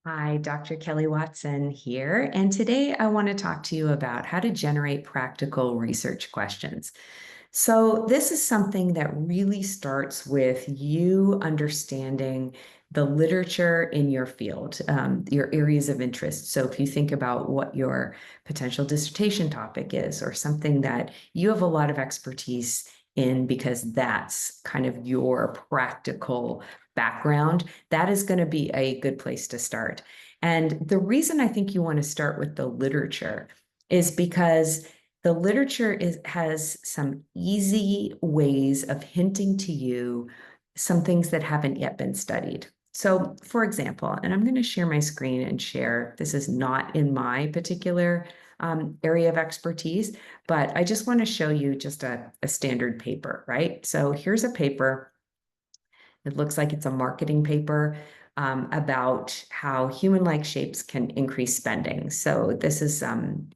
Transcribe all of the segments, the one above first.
Hi, Dr. Kelly Watson here, and today I want to talk to you about how to generate practical research questions. So, this is something that really starts with you understanding the literature in your field, your areas of interest. So, if you think about what your potential dissertation topic is, or something that you have a lot of expertise in because that's kind of your practical background, that is going to be a good place to start. And the reason I think you want to start with the literature is because the literature has some easy ways of hinting to you some things that haven't yet been studied. So, for example, and I'm going to share my screen and share, this is not in my particular area of expertise, but I just want to show you just a standard paper, right? So here's a paper. It looks like it's a marketing paper about how human-like shapes can increase spending. So this is, in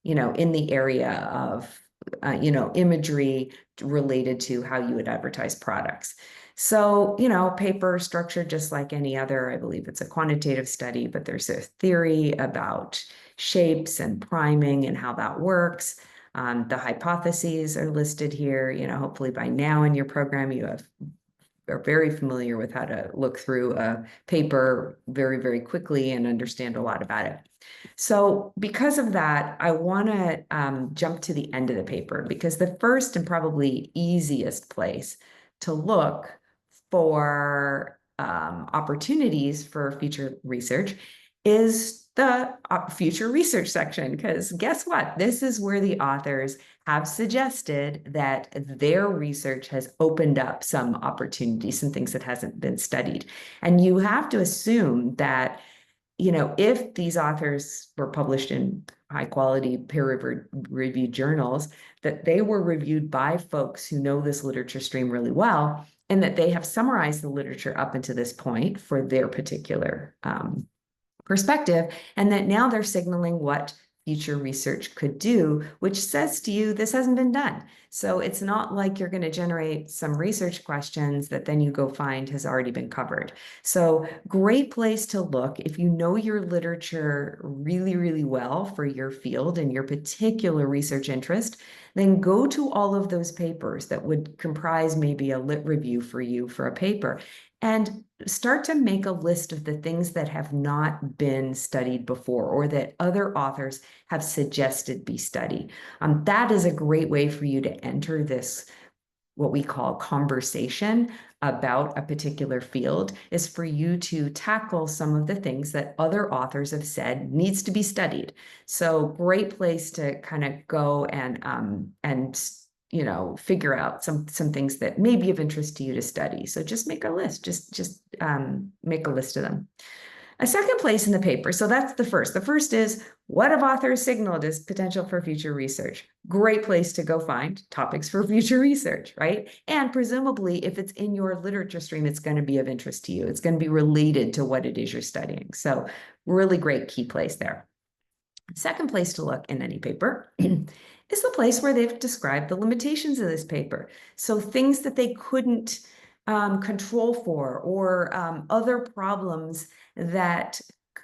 the area of, imagery related to how you would advertise products. So, paper structured just like any other, I believe it's a quantitative study, but there's a theory about shapes and priming and how that works. The hypotheses are listed here. Hopefully by now in your program, you are very familiar with how to look through a paper very, very quickly and understand a lot about it. So because of that, I want to jump to the end of the paper because the first and probably easiest place to look for opportunities for future research is the future research section. Because guess what? This is where the authors have suggested that their research has opened up some opportunities, some things that hasn't been studied. And you have to assume that, if these authors were published in high quality peer reviewed journals, that they were reviewed by folks who know this literature stream really well, and that they have summarized the literature up until this point for their particular perspective, and that now they're signaling what future research could do, which says to you, this hasn't been done. So it's not like you're going to generate some research questions that then you go find has already been covered. So great place to look if you know your literature really, really well for your field and your particular research interest, then go to all of those papers that would comprise maybe a lit review for you for a paper and start to make a list of the things that have not been studied before or that other authors have suggested be studied. That is a great way for you to enter this, what we call conversation about a particular field, is for you to tackle some of the things that other authors have said needs to be studied. So great place to kind of go and figure out some things that may be of interest to you to study. So just make a list, just make a list of them. A second place in the paper, so that's the first. The first is, what have authors signaled as potential for future research? Great place to go find topics for future research, right? And presumably, if it's in your literature stream, it's going to be of interest to you. It's going to be related to what it is you're studying. So really great key place there. Second place to look in any paper is the place where they've described the limitations of this paper. So things that they couldn't control for, or other problems that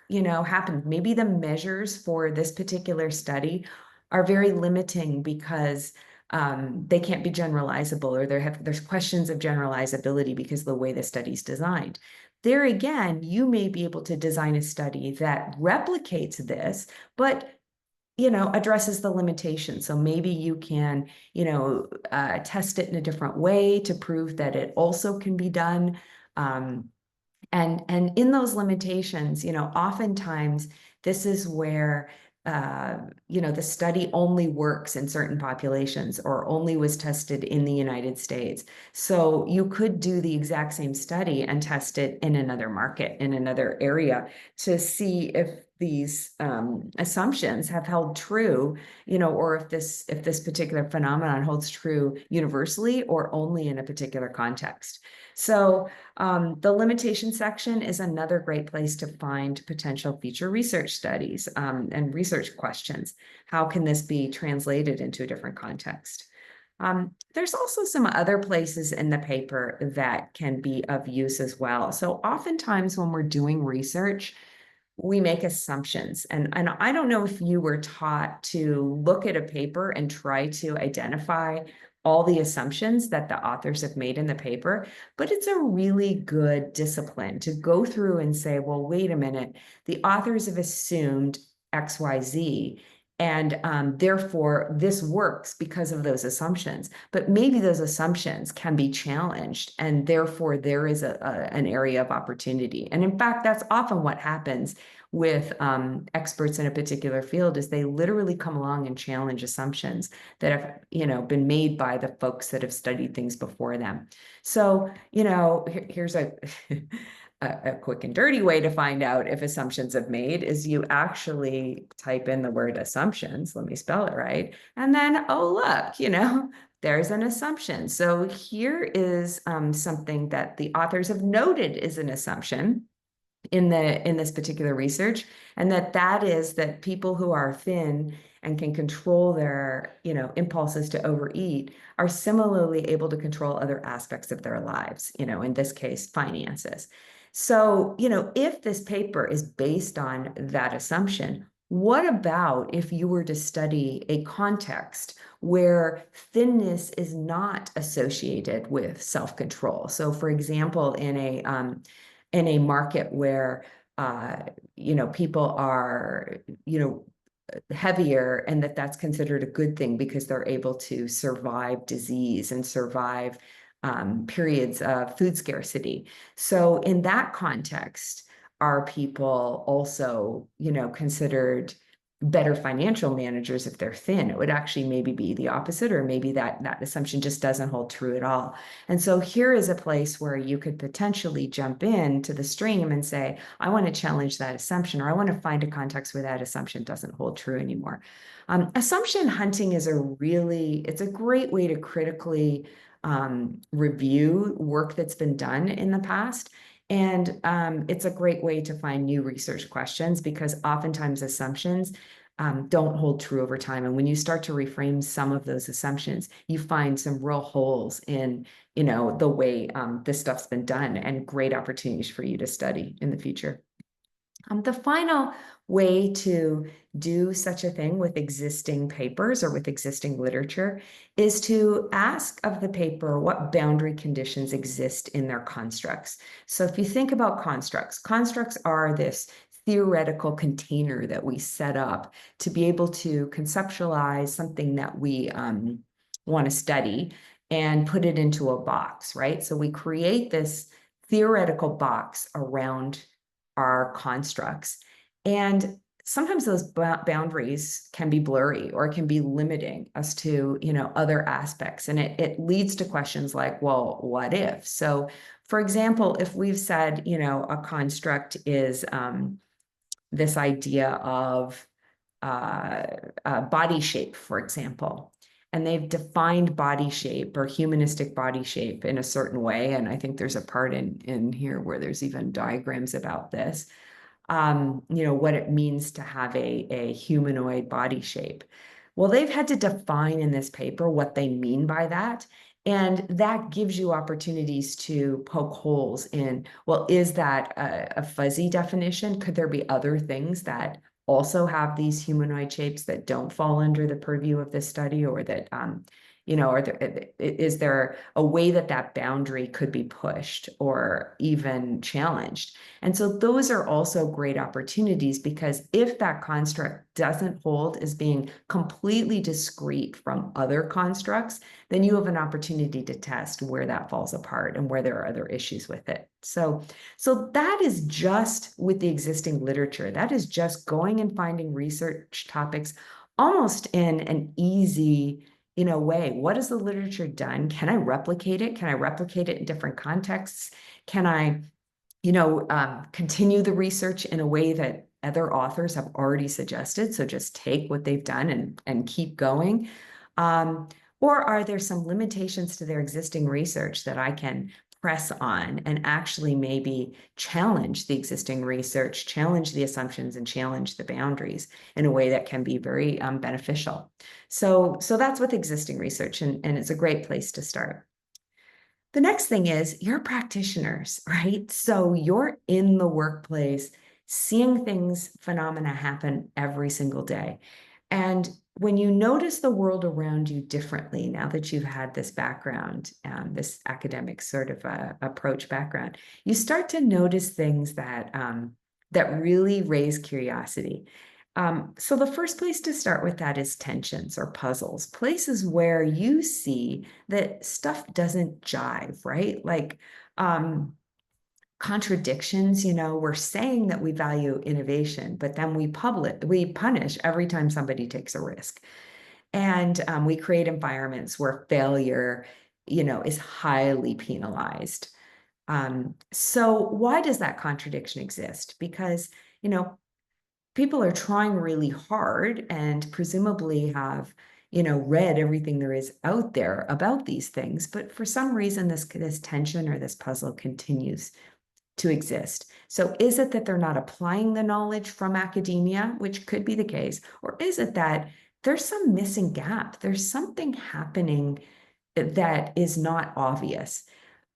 happened. Maybe the measures for this particular study are very limiting because they can't be generalizable, or there's questions of generalizability because of the way the study's designed. There again, you may be able to design a study that replicates this, but addresses the limitations. So maybe you can, test it in a different way to prove that it also can be done. And in those limitations, oftentimes this is where the study only works in certain populations or only was tested in the United States. So you could do the exact same study and test it in another market, in another area, to see if these assumptions have held true, or if this particular phenomenon holds true universally or only in a particular context. So the limitation section is another great place to find potential future research studies and research questions. How can this be translated into a different context? There's also some other places in the paper that can be of use as well. So oftentimes when we're doing research, we make assumptions. And I don't know if you were taught to look at a paper and try to identify all the assumptions that the authors have made in the paper, but it's a really good discipline to go through and say, well, wait a minute, the authors have assumed XYZ. And therefore, this works because of those assumptions. But maybe those assumptions can be challenged, and therefore there is an area of opportunity. And in fact, that's often what happens with experts in a particular field, is they literally come along and challenge assumptions that have, been made by the folks that have studied things before them. So, here's a a quick and dirty way to find out if assumptions have made is you actually type in the word assumptions. Let me spell it right. And then, oh, look, there's an assumption. So here is something that the authors have noted is an assumption in this particular research, and that is that people who are thin and can control their impulses to overeat are similarly able to control other aspects of their lives, in this case, finances. So, if this paper is based on that assumption, what about if you were to study a context where thinness is not associated with self-control? So, for example, in a market where people are heavier, and that's considered a good thing because they're able to survive disease and survive periods of food scarcity. So in that context, are people also considered better financial managers if they're thin? It would actually maybe be the opposite, or maybe that assumption just doesn't hold true at all. And so here is a place where you could potentially jump into the stream and say, I want to challenge that assumption, or I want to find a context where that assumption doesn't hold true anymore. Assumption hunting is it's a great way to critically review work that's been done in the past. And it's a great way to find new research questions, because oftentimes assumptions don't hold true over time. And when you start to reframe some of those assumptions, you find some real holes in, the way this stuff's been done, and great opportunities for you to study in the future. The final way to do such a thing with existing papers or with existing literature is to ask of the paper what boundary conditions exist in their constructs. So if you think about constructs are this theoretical container that we set up to be able to conceptualize something that we want to study and put it into a box, right? So we create this theoretical box around our constructs. And sometimes those boundaries can be blurry, or it can be limiting us to, other aspects. And it leads to questions like, well, what if? So for example, if we've said, a construct is this idea of body shape, for example, and they've defined body shape or humanistic body shape in a certain way. And I think there's a part in here where there's even diagrams about this, what it means to have a humanoid body shape. Well, they've had to define in this paper what they mean by that. And that gives you opportunities to poke holes in, well, is that a fuzzy definition? Could there be other things that also have these humanoid shapes that don't fall under the purview of this study, or that, is there a way that boundary could be pushed or even challenged? And so those are also great opportunities, because if that construct doesn't hold as being completely discrete from other constructs, then you have an opportunity to test where that falls apart and where there are other issues with it. So that is just with the existing literature. That is just going and finding research topics almost in an easy, way. What has the literature done? Can I replicate it? Can I replicate it in different contexts? Can I, continue the research in a way that other authors have already suggested? So just take what they've done and keep going. Or are there some limitations to their existing research that I can press on and actually maybe challenge the existing research, challenge the assumptions, and challenge the boundaries in a way that can be very beneficial? So that's with existing research, and it's a great place to start. The next thing is you're practitioners, right? So you're in the workplace seeing phenomena happen every single day. And when you notice the world around you differently, now that you've had this background, this academic sort of approach background, you start to notice things that really raise curiosity. So the first place to start with that is tensions or puzzles, places where you see that stuff doesn't jive, right? Like contradictions, we're saying that we value innovation, but then we punish every time somebody takes a risk. And we create environments where failure, is highly penalized. So why does that contradiction exist? Because, people are trying really hard and presumably have, read everything there is out there about these things. But for some reason, this tension or this puzzle continues to exist. So is it that they're not applying the knowledge from academia, which could be the case, or is it that there's some missing gap? There's something happening that is not obvious.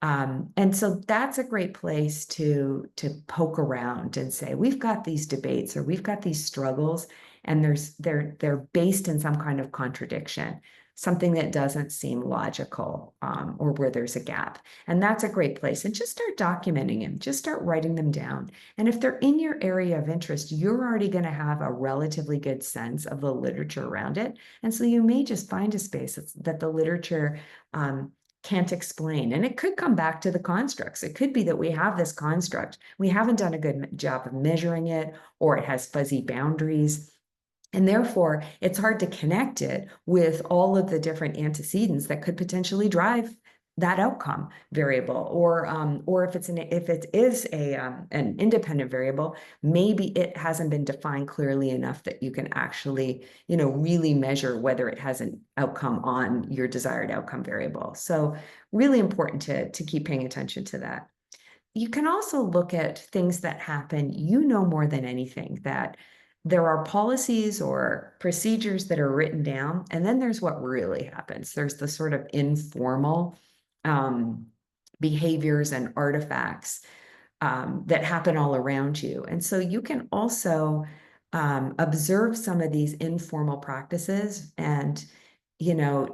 And so that's a great place to poke around and say, we've got these debates or we've got these struggles, and they're based in some kind of contradiction, something that doesn't seem logical, or where there's a gap. And that's a great place. And just start documenting them, just start writing them down. And if they're in your area of interest, you're already going to have a relatively good sense of the literature around it. And so you may just find a space that the literature can't explain. And it could come back to the constructs. It could be that we have this construct, we haven't done a good job of measuring it, or it has fuzzy boundaries. And therefore, it's hard to connect it with all of the different antecedents that could potentially drive that outcome variable, or if it is an independent variable, maybe it hasn't been defined clearly enough that you can actually, really measure whether it has an outcome on your desired outcome variable. So really important to keep paying attention to that. You can also look at things that happen, more than anything, that there are policies or procedures that are written down, and then there's what really happens. There's the sort of informal behaviors and artifacts that happen all around you. And so you can also observe some of these informal practices and,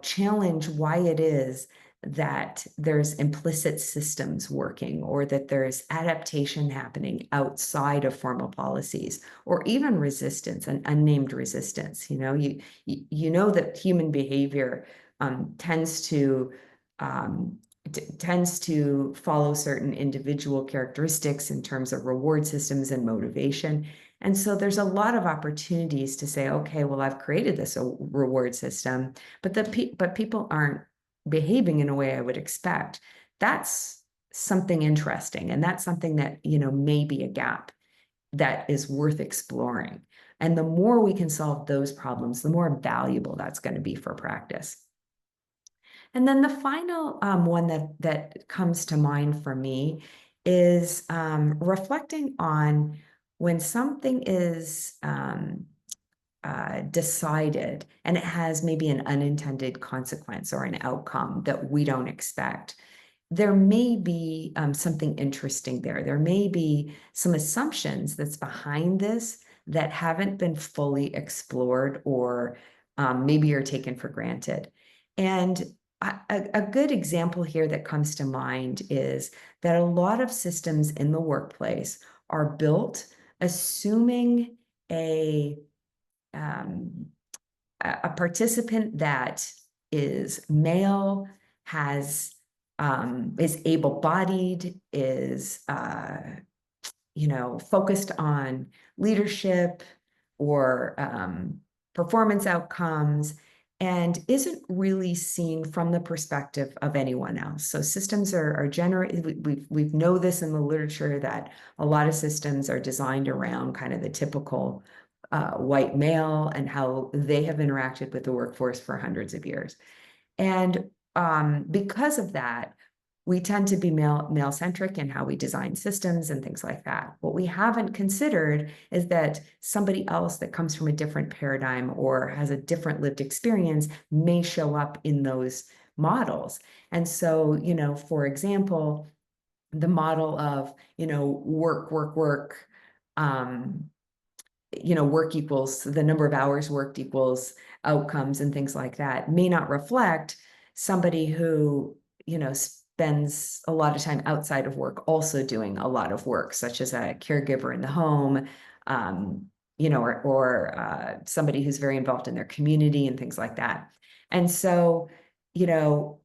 challenge why it is that there's implicit systems working, or that there's adaptation happening outside of formal policies, or even resistance and unnamed resistance. You know that human behavior tends to follow certain individual characteristics in terms of reward systems and motivation. And so there's a lot of opportunities to say, okay, well, I've created this reward system, but people aren't behaving in a way I would expect. That's something interesting. And that's something that, may be a gap that is worth exploring. And the more we can solve those problems, the more valuable that's going to be for practice. And then the final one that comes to mind for me is reflecting on when something is decided and it has maybe an unintended consequence or an outcome that we don't expect. There may be something interesting there. There may be some assumptions that's behind this that haven't been fully explored, or maybe are taken for granted. And a good example here that comes to mind is that a lot of systems in the workplace are built assuming a participant that is male, is able-bodied, is focused on leadership or performance outcomes, and isn't really seen from the perspective of anyone else. So systems are generated. We know this in the literature, that a lot of systems are designed around kind of the typical white male and how they have interacted with the workforce for hundreds of years. And because of that, we tend to be male-centric in how we design systems and things like that. What we haven't considered is that somebody else that comes from a different paradigm or has a different lived experience may show up in those models. And so, for example, the model of, work, work, work, work equals the number of hours worked equals outcomes and things like that may not reflect somebody who, spends a lot of time outside of work also doing a lot of work, such as a caregiver in the home, or somebody who's very involved in their community and things like that. And so, you know,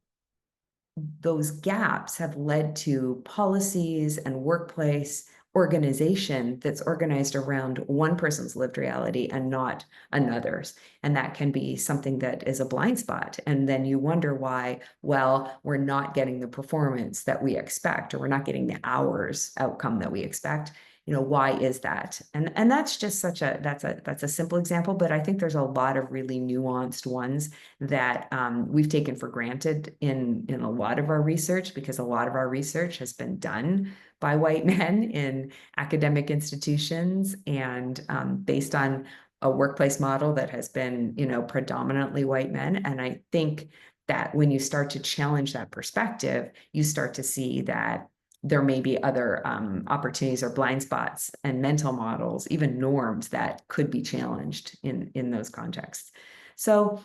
those gaps have led to policies and workplace organization that's organized around one person's lived reality and not another's. And that can be something that is a blind spot. And then you wonder why, well, we're not getting the performance that we expect, or we're not getting the hours outcome that we expect. Why is that? And that's just that's a simple example, but I think there's a lot of really nuanced ones that we've taken for granted in a lot of our research, because a lot of our research has been done by white men in academic institutions and based on a workplace model that has been, predominantly white men. And I think that when you start to challenge that perspective, you start to see that there may be other opportunities or blind spots and mental models, even norms that could be challenged in those contexts. So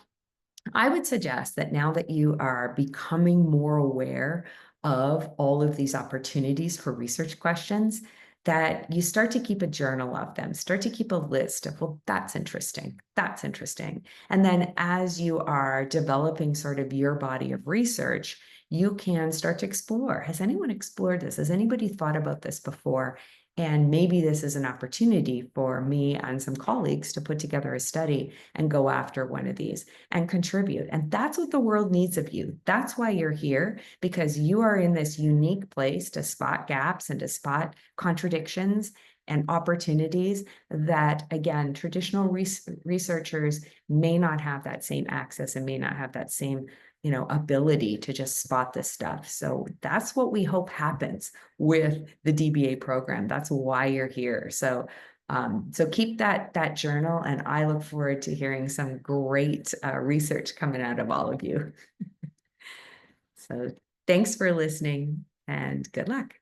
I would suggest that now that you are becoming more aware of all of these opportunities for research questions, that you start to keep a journal of them, start to keep a list of, well, that's interesting, that's interesting. And then as you are developing sort of your body of research, you can start to explore. Has anyone explored this? Has anybody thought about this before? And maybe this is an opportunity for me and some colleagues to put together a study and go after one of these and contribute. And that's what the world needs of you. That's why you're here, because you are in this unique place to spot gaps and to spot contradictions and opportunities that, again, traditional researchers may not have that same access and may not have that same ability to just spot this stuff. So that's what we hope happens with the DBA program. That's why you're here. So keep that journal, and I look forward to hearing some great research coming out of all of you. So thanks for listening and good luck.